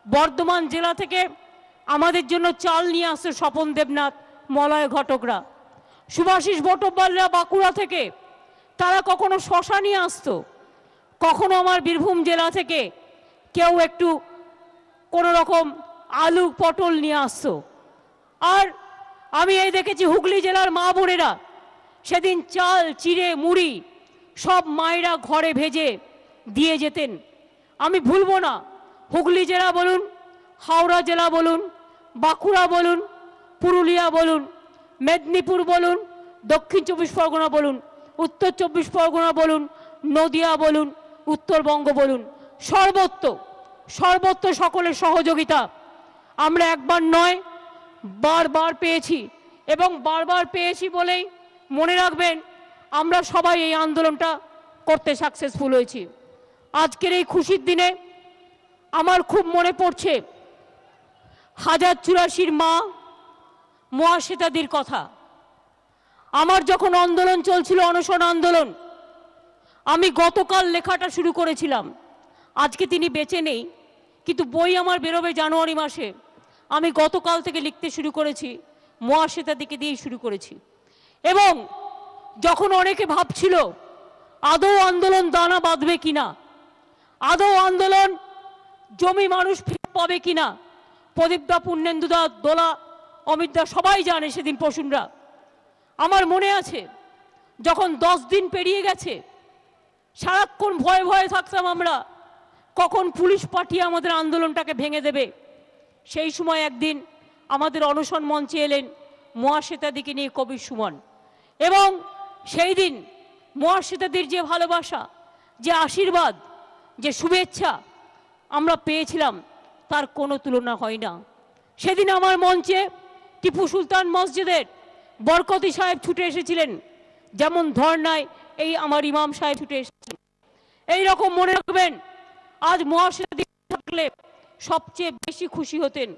বর্ধমান জেলা থেকে আমাদের জন্য চাল নিয়ে আসছে স্বপন দেবনাথ, মলয় ঘটকরা। সুভাষিস ভট্টোপাধ্যায়রা বাঁকুড়া থেকে তারা কখনো শশা নিয়ে আসতো, কখনো আমার বীরভূম জেলা থেকে কেউ একটু কোনো রকম আলু পটল নিয়ে আসতো। আর আমি এই দেখেছি হুগলি জেলার মা বোনেরা সেদিন চাল, চিড়ে, মুড়ি সব মায়েরা ঘরে ভেজে দিয়ে যেতেন। আমি ভুলবো না, হুগলি জেলা বলুন, হাওড়া জেলা বলুন, বাঁকুড়া বলুন, পুরুলিয়া বলুন, মেদিনীপুর বলুন, দক্ষিণ চব্বিশ পরগনা বলুন, উত্তর চব্বিশ পরগনা বলুন, নদিয়া বলুন, উত্তরবঙ্গ বলুন, সর্বত্র সকলের সহযোগিতা আমরা একবার নয় বারবার পেয়েছি। এবং বারবার পেয়েছি বলেই মনে রাখবেন আমরা সবাই এই আন্দোলনটা করতে সাকসেসফুল হয়েছি। আজকের এই খুশির দিনে আমার খুব মনে পড়ছে হাজারচুরাশির মা মহাশ্বেতাদির কথা। আমার যখন আন্দোলন চলছিল, অনশন আন্দোলন, আমি গতকাল লেখাটা শুরু করেছিলাম। আজকে তিনি বেঁচে নেই, কিন্তু বই আমার বেরোবে জানুয়ারি মাসে। আমি গতকাল থেকে লিখতে শুরু করেছি, মহাশ্বেতাদিকে দিয়েই শুরু করেছি। এবং যখন অনেকে ভাবছিল আদৌ আন্দোলন দানা বাঁধবে কিনা, আদৌ আন্দোলন জমি মানুষ ফিরে পাবে কিনা, প্রদীপদা, পূর্ণেন্দুদা, দোলা, অমিতদা সবাই জানে সেদিন পশুনরা। আমার মনে আছে যখন 10 দিন পেরিয়ে গেছে, সারাক্ষণ ভয়ে ভয়ে থাকতাম আমরা কখন পুলিশ পাঠিয়ে আমাদের আন্দোলনটাকে ভেঙে দেবে। সেই সময় একদিন আমাদের অনশন মঞ্চে এলেন মহাশ্বেতাদিকে নিয়ে কবি সুমন। এবং সেই দিন মহাশ্বেতাদির যে ভালোবাসা, যে আশীর্বাদ, যে শুভেচ্ছা আমরা পেয়েছিলাম তার কোনো তুলনা হয় না। সেদিন আমার মঞ্চে টিপু সুলতান মসজিদের বরকতি সাহেব ছুটে এসেছিলেন, যেমন ধর্নায় এই আমার ইমাম সাহেব ছুটে এসেছিলেন। এই রকম মনে রাখবেন, আজ মহাশ্বেতাদি থাকলে সবচেয়ে বেশি খুশি হতেন।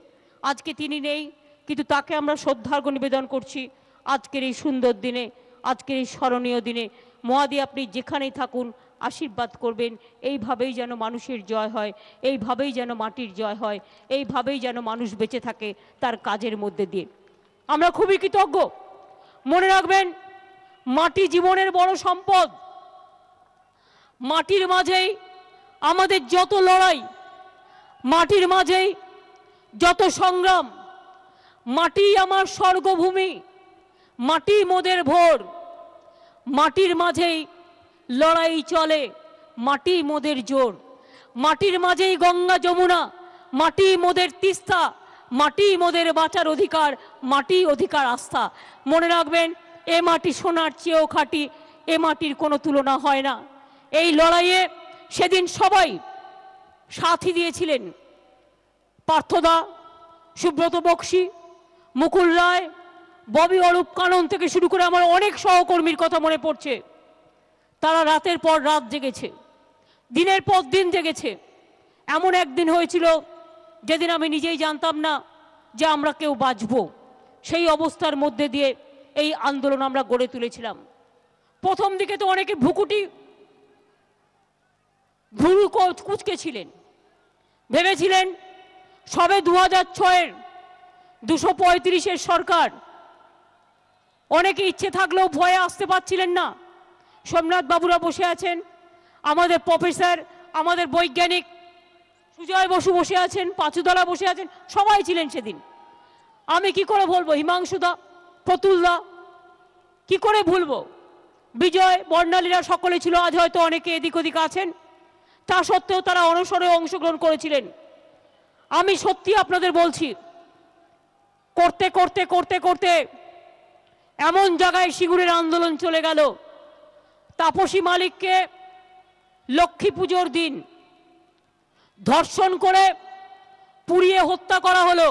আজকে তিনি নেই, কিন্তু তাকে আমরা শ্রদ্ধার্ঘ্য নিবেদন করছি আজকের এই সুন্দর দিনে, আজকের এই স্মরণীয় দিনে। মহাদি, আপনি যেখানেই থাকুন আশীর্বাদ করবেন, এইভাবেই যেন মানুষের জয় হয়, এইভাবেই যেন মাটির জয় হয়, এইভাবেই যেন মানুষ বেঁচে থাকে তার কাজের মধ্যে দিয়ে। আমরা খুবই কৃতজ্ঞ। মনে রাখবেন, মাটি জীবনের বড় সম্পদ। মাটির মাঝেই আমাদের যত লড়াই, মাটির মাঝেই যত সংগ্রাম। মাটি আমার স্বর্গভূমি, মাটি মোদের ভোর। মাটির মাঝেই লড়াই চলে, মাটি মোদের জোর। মাটির মাঝেই গঙ্গা যমুনা, মাটি মোদের তিস্তা। মাটি মোদের বাঁচার অধিকার, মাটি অধিকার আস্থা। মনে রাখবেন, এ মাটি সোনার চেয়েও খাঁটি, এ মাটির কোনো তুলনা হয় না। এই লড়াইয়ে সেদিন সবাই সাথী দিয়েছিলেন। পার্থদা, সুব্রত বক্সী, মুকুল রায়, ববি অরূপ কানন থেকে শুরু করে আমার অনেক সহকর্মীর কথা মনে পড়ছে। তারা রাতের পর রাত জেগেছে, দিনের পর দিন জেগেছে। এমন একদিন হয়েছিল যেদিন আমি নিজেই জানতাম না যে আমরা কেউ বাঁচব। সেই অবস্থার মধ্যে দিয়ে এই আন্দোলন আমরা গড়ে তুলেছিলাম। প্রথম দিকে তো অনেকে ভুরু কুঁচকে ছিলেন, ভেবেছিলেন সবে 2006-এর 235-এর সরকার। অনেকে ইচ্ছে থাকলেও ভয়ে আসতে পারছিলেন না। সোমনাথ বাবুরা বসে আছেন, আমাদের প্রফেসর, আমাদের বৈজ্ঞানিক সুজয় বসু বসে আছেন, পাঁচুদলা বসে আছেন, সবাই ছিলেন সেদিন। আমি কি করে বলবো, হিমাংশুদা, প্রতুলদা, কি করে ভুলবো, বিজয়, বর্ণালীরা সকলে ছিল। আজ হয়তো অনেকে এদিক ওদিক আছেন, তা সত্ত্বেও তারা অনশনে অংশগ্রহণ করেছিলেন। আমি সত্যি আপনাদের বলছি, করতে করতে করতে করতে এমন জায়গায় সিঙ্গুরের আন্দোলন চলে গেল, তাপসী মালিককে লক্ষ্মী পুজোর দিন ধর্ষণ করে পুড়িয়ে হত্যা করা হলো।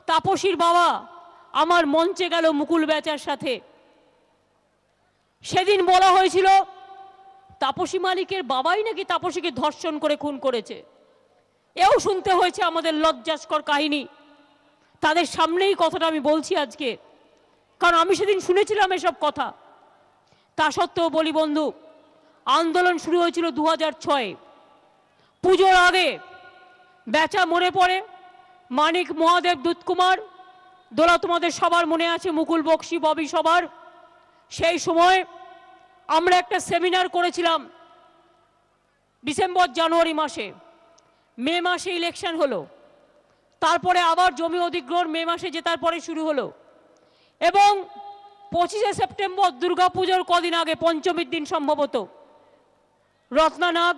তাপসীর বাবা আমার মঞ্চে গেল মুকুল বেচার সাথে। সেদিন বলা হয়েছিল তাপসী মালিকের বাবাই নাকি তাপসীকে ধর্ষণ করে খুন করেছে। এও শুনতে হয়েছে আমাদের লজ্জাস্কর কাহিনী। তাদের সামনেই কথাটা আমি বলছি আজকে, কারণ আমি সেদিন শুনেছিলাম এসব কথা। তা সত্ত্বেও বলি বন্ধু, আন্দোলন শুরু হয়েছিল 2006-এ। পুজোর আগে বেচা মনে পড়ে, মানিক, মহাদেব, দুধকুমার, দোলা তোমাদের সবার মনে আছে, মুকুল বক্সি, ববি সবার। সেই সময় আমরা একটা সেমিনার করেছিলাম ডিসেম্বর জানুয়ারি মাসে। মে মাসে ইলেকশন হলো, তারপরে আবার জমি অধিগ্রহণ মে মাসে জেতার পরে শুরু হলো, এবং 25শে সেপ্টেম্বর দুর্গাপুজোর কদিন আগে, পঞ্চমীর দিন সম্ভবত, রত্নানাগ,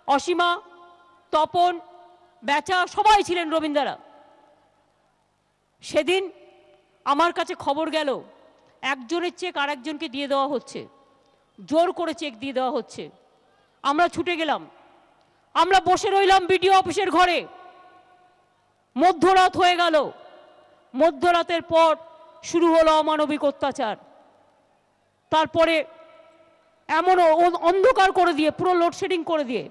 অসীমা, তপন, বেচা সবাই ছিলেন রবীন্দ্রা। সেদিন আমার কাছে খবর গেল একজনের চেক আরেকজনকে দিয়ে দেওয়া হচ্ছে, জোর করে চেক দিয়ে দেওয়া হচ্ছে। আমরা ছুটে গেলাম, আমরা বসে রইলাম বিডিও অফিসের ঘরে। মধ্যরাত হয়ে গেল, মধ্যরাতের পর শুরু হলো অমানবিক অত্যাচার। তারপরে এমন অন্ধকার করে দিয়ে, পুরো লোডশেডিং করে দিয়ে,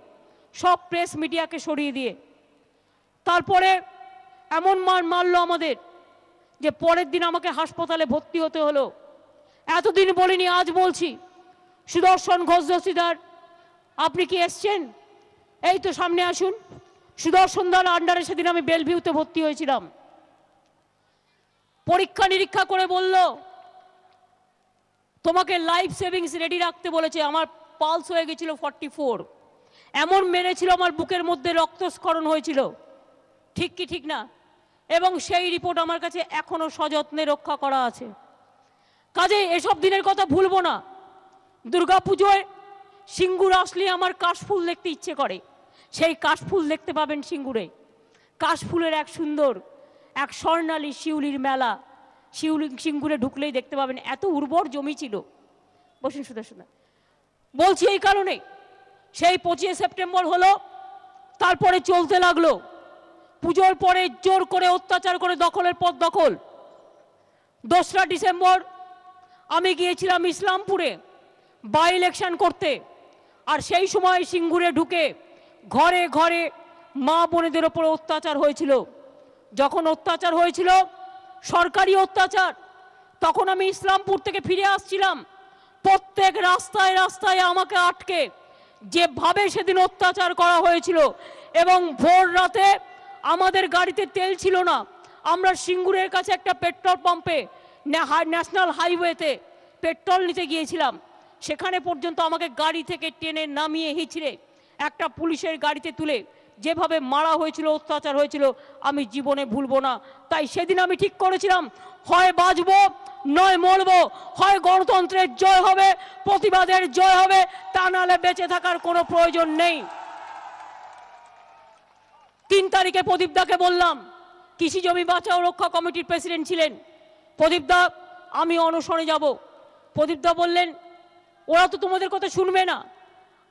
সব প্রেস মিডিয়াকে সরিয়ে দিয়ে, তারপরে এমন মারলো আমাদের যে পরের দিন আমাকে হাসপাতালে ভর্তি হতে হলো। এতদিন বলিনি, আজ বলছি, সুদর্শন ঘোষ দস্তিদার, আপনি কি এসছেন? এই তো সামনে আসুন। সুদর্শন দার আন্ডারে সেদিন আমি বেলভিউতে ভর্তি হয়েছিলাম। পরীক্ষা নিরীক্ষা করে বলল তোমাকে লাইফ সেভিংস রেডি রাখতে বলেছে। আমার পালস হয়ে গেছিল 44, এমন মেরেছিল আমার বুকের মধ্যে রক্তস্খলন হয়েছিল, ঠিক কি ঠিক না? এবং সেই রিপোর্ট আমার কাছে এখনো সযত্নে রক্ষা করা আছে। কাজে এসব দিনের কথা ভুলবো না। দুর্গাপুজোয় সিঙ্গুর আসলে আমার কাশফুল দেখতে ইচ্ছে করে, সেই কাশফুল দেখতে পাবেন সিঙ্গুরে। কাশফুলের এক সুন্দর, এক স্বর্ণালী শিউলির মেলা সিঙ্গুরে ঢুকলেই দেখতে পাবেন। এত উর্বর জমি ছিল। বসুন সুদর্শন। বলছি এই কারণে, সেই 25শে সেপ্টেম্বর হলো, তারপরে চলতে লাগলো। পুজোর পরে জোর করে অত্যাচার করে দখলের পর দখল। 2রা ডিসেম্বর আমি গিয়েছিলাম ইসলামপুরে বাই ইলেকশন করতে, আর সেই সময় সিঙ্গুরে ঢুকে ঘরে ঘরে মা বোনেদের ওপর অত্যাচার হয়েছিল। যখন অত্যাচার হয়েছিল, সরকারি অত্যাচার, তখন আমি ইসলামপুর থেকে ফিরে আসছিলাম। প্রত্যেক রাস্তায় রাস্তায় আমাকে আটকে যেভাবে সেদিন অত্যাচার করা হয়েছিল, এবং ভোর রাতে আমাদের গাড়িতে তেল ছিল না। আমরা সিঙ্গুরের কাছে একটা পেট্রোল পাম্পে, ন্যাশনাল হাইওয়েতে পেট্রোল নিতে গিয়েছিলাম। সেখানে পর্যন্ত আমাকে গাড়ি থেকে টেনে নামিয়ে হিঁচড়ে একটা পুলিশের গাড়িতে তুলে যেভাবে মারা হয়েছিল, অত্যাচার হয়েছিল, আমি জীবনে ভুলবো না। তাই সেদিন আমি ঠিক করেছিলাম, হয় বাঁচবো নয় মরবো, হয় গণতন্ত্রের জয় হবে, প্রতিবাদের জয় হবে, তা নাহলে বেঁচে থাকার কোনো প্রয়োজন নেই। 3 তারিখে প্রদীপদাকে বললাম, কৃষি জমি বাঁচাও রক্ষা কমিটির প্রেসিডেন্ট ছিলেন, প্রদীপদা আমি অনশনে যাব। প্রদীপদা বললেন ওরা তো তোমাদের কথা শুনবে না।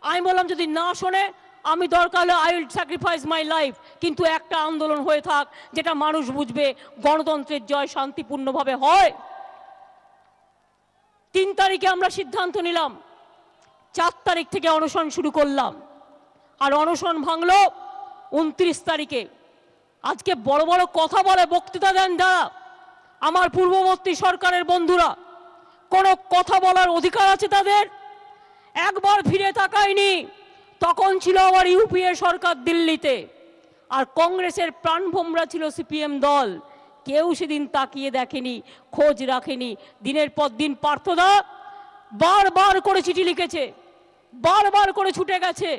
আমি বললাম যদি না শোনে, আমি দরকার হলে I will sacrifice my life, কিন্তু একটা আন্দোলন হয়ে থাক যেটা মানুষ বুঝবে গণতন্ত্রের জয় শান্তিপূর্ণভাবে হয়। 3 তারিখে আমরা সিদ্ধান্ত নিলাম, 4 তারিখ থেকে অনশন শুরু করলাম, আর অনশন ভাঙলো 29 তারিখে। আজকে বড় বড় কথা বলে, বক্তৃতা দেন যারা, আমার পূর্ববর্তী সরকারের বন্ধুরা, কোনো কথা বলার অধিকার আছে তাদের? একবার ফিরে তাকায়নি। তখন ছিল আমার ইউপিএ সরকার দিল্লিতে, আর কংগ্রেসের প্রাণভোমরা ছিল সিপিএম দল। কেউ সেদিন তাকিয়ে দেখেনি, খোঁজ রাখেনি। দিনের পর দিন পার্থদা বারবার করে চিঠি লিখেছে, বারবার করে ছুটে গেছে,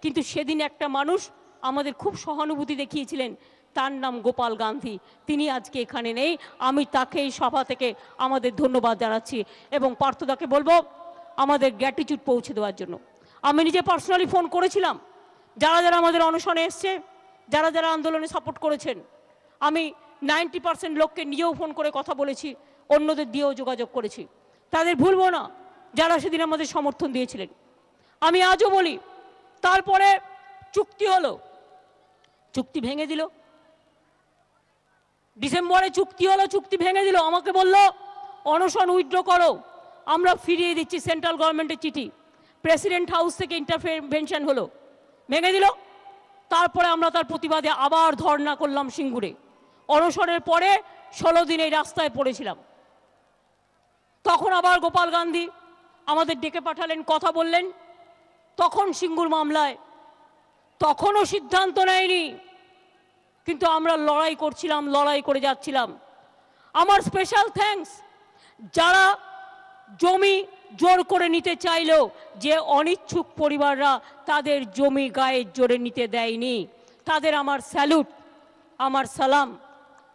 কিন্তু সেদিন একটা মানুষ আমাদের খুব সহানুভূতি দেখিয়েছিলেন, তার নাম গোপাল গান্ধী। তিনি আজকে এখানে নেই, আমি তাকে এই সভা থেকে আমাদের ধন্যবাদ জানাচ্ছি, এবং পার্থদাকে বলবো আমাদের গ্র্যাটিটিউড পৌঁছে দেওয়ার জন্য। আমি নিজে পার্সোনালি ফোন করেছিলাম যারা যারা আমাদের অনশনে এসছে, যারা যারা আন্দোলনে সাপোর্ট করেছেন। আমি 90% লোককে নিজেও ফোন করে কথা বলেছি, অন্যদের দিয়েও যোগাযোগ করেছি। তাদের ভুলবো না যারা সেদিন আমাদের সমর্থন দিয়েছিলেন। আমি আজও বলি, তারপরে চুক্তি হলো, চুক্তি ভেঙে দিল। ডিসেম্বরে চুক্তি হলো, চুক্তি ভেঙে দিল। আমাকে বলল অনশন উইথড্র করো, আমরা ফিরিয়ে দিচ্ছি সেন্ট্রাল গভর্নমেন্টের চিঠি। প্রেসিডেন্ট হাউস থেকে ইন্টারভেনশন হলো, ভেঙে দিল। তারপরে আমরা তার প্রতিবাদে আবার ধর্ণা করলাম সিঙ্গুরে। অনশনের পরে 16 দিন এই রাস্তায় পড়েছিলাম। তখন আবার গোপাল গান্ধী আমাদের ডেকে পাঠালেন, কথা বললেন। তখন সিঙ্গুর মামলায় তখনও সিদ্ধান্ত নেয়নি কিন্তু আমরা লড়াই করছিলাম, লড়াই করে যাচ্ছিলাম। আমার স্পেশাল থ্যাঙ্কস যারা জমি জোর করে নিতে চাইলেও যে অনিচ্ছুক পরিবাররা তাদের জমি গায়ে জোরে নিতে দেয়নি, তাদের আমার স্যালুট, আমার সালাম।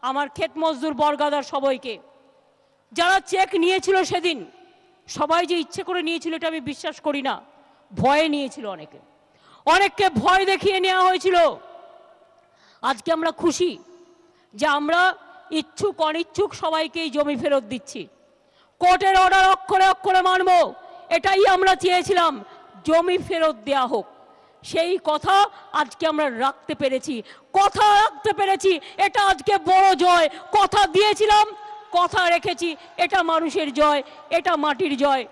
আমার ক্ষেত মজদুর বর্গাদার সবাইকে, যারা চেক নিয়েছিল সেদিন, সবাই যে ইচ্ছে করে নিয়েছিল এটা আমি বিশ্বাস করি না, ভয়ে নিয়েছিল অনেকে, অনেককে ভয় দেখিয়ে নেওয়া হয়েছিল। আজকে আমরা খুশি যে আমরা ইচ্ছুক অনিচ্ছুক সবাইকেই জমি ফেরত দিচ্ছি। কোর্টের অর্ডার অক্ষরে অক্ষরে মানব, এটাই আমরা চেয়েছিলাম, জমি ফেরত দেওয়া হোক। সেই কথা আজকে আমরা রাখতে পেরেছি, কথা রাখতে পেরেছি, এটা আজকে বড় জয়। কথা দিয়েছিলাম, কথা রেখেছি, এটা মানুষের জয়, এটা মাটির জয়।